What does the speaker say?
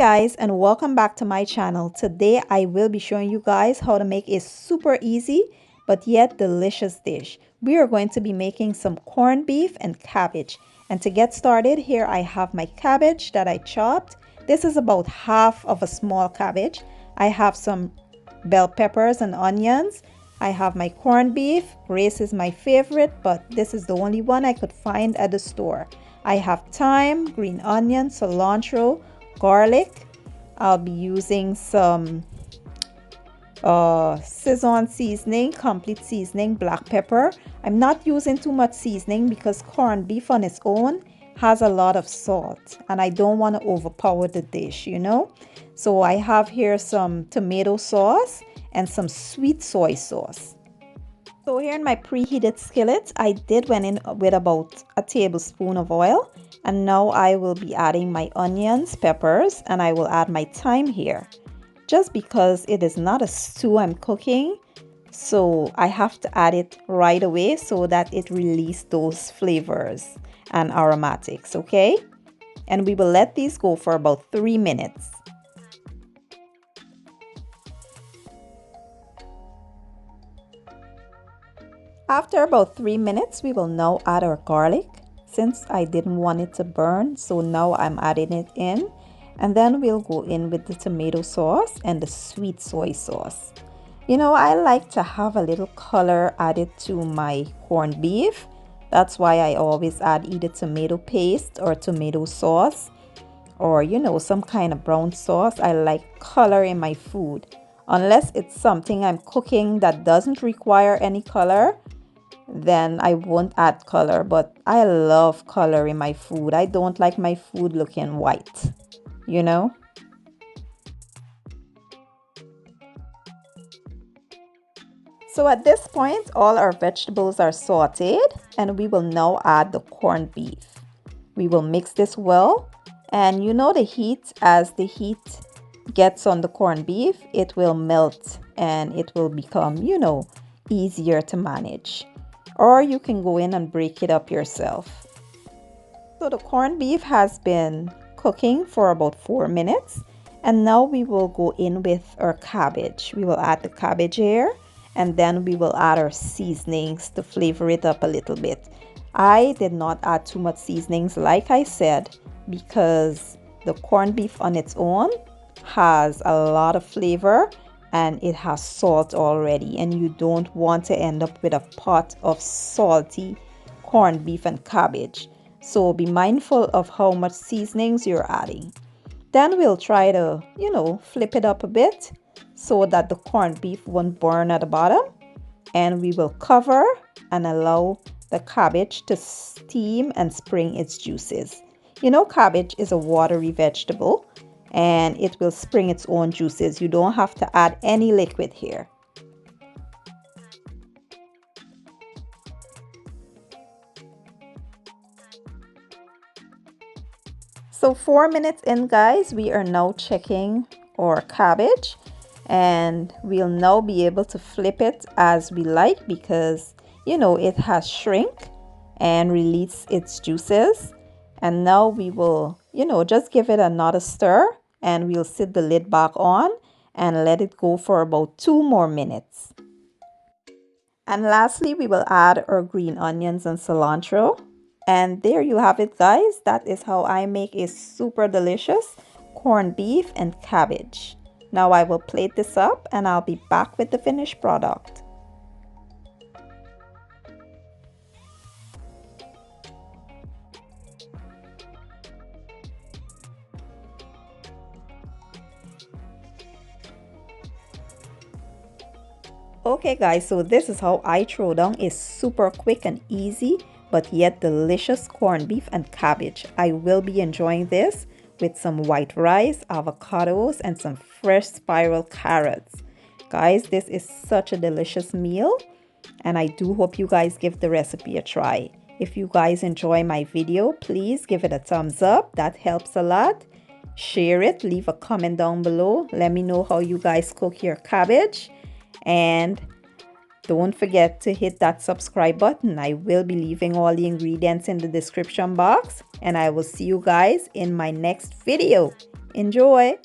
Guys, and welcome back to my channel. Today I will be showing you guys how to make a super easy but yet delicious dish. We are going to be making some corned beef and cabbage. And to get started, here I have my cabbage that I chopped. This is about half of a small cabbage. I have some bell peppers and onions. I have my corned beef. Grace is my favorite, but this is the only one I could find at the store. I have thyme, green onion, cilantro, garlic. I'll be using some sazon seasoning, complete seasoning, black pepper. I'm not using too much seasoning because corned beef on its own has a lot of salt and I don't want to overpower the dish, you know. So I have here some tomato sauce and some sweet soy sauce. So here in my preheated skillet, I went in with about a tablespoon of oil. And now I will be adding my onions, peppers, and I will add my thyme here. Just because it is not a stew I'm cooking, so I have to add it right away so that it releases those flavors and aromatics, okay? And we will let these go for about 3 minutes. After about 3 minutes, we will now add our garlic. Since I didn't want it to burn, so now I'm adding it in. And then we'll go in with the tomato sauce and the sweet soy sauce. You know, I like to have a little color added to my corned beef. That's why I always add either tomato paste or tomato sauce or, you know, some kind of brown sauce. I like color in my food. Unless it's something I'm cooking that doesn't require any color, then I won't add color, but I love color in my food. I don't like my food looking white, you know. So at this point, all our vegetables are sauteed and we will now add the corned beef. We will mix this well, and you know the heat, as the heat gets on the corned beef, it will melt and it will become, you know, easier to manage. Or you can go in and break it up yourself. So the corned beef has been cooking for about 4 minutes. And now we will go in with our cabbage. We will add the cabbage here. And then we will add our seasonings to flavor it up a little bit. I did not add too much seasonings, like I said, because the corned beef on its own has a lot of flavor. And it has salt already, and you don't want to end up with a pot of salty corned beef and cabbage. So be mindful of how much seasonings you're adding. Then we'll try to, you know, flip it up a bit so that the corned beef won't burn at the bottom. And we will cover and allow the cabbage to steam and spring its juices. You know, cabbage is a watery vegetable, and it will spring its own juices. You don't have to add any liquid here. So 4 minutes in, guys, we are now checking our cabbage, and we'll now be able to flip it as we like because, you know, it has shrink and release its juices. And now we will, you know, just give it another stir. And we'll sit the lid back on and let it go for about 2 more minutes. And lastly, we will add our green onions and cilantro. And there you have it, guys. That is how I make a super delicious corned beef and cabbage. Now I will plate this up and I'll be back with the finished product. Okay guys, so this is how I throw down a super quick and easy but yet delicious corned beef and cabbage. I will be enjoying this with some white rice, avocados, and some fresh spiral carrots. Guys, this is such a delicious meal, and I do hope you guys give the recipe a try. If you guys enjoy my video, please give it a thumbs up. That helps a lot. Share it, leave a comment down below. Let me know how you guys cook your cabbage. And don't forget to hit that subscribe button. I will be leaving all the ingredients in the description box, and I will see you guys in my next video. Enjoy!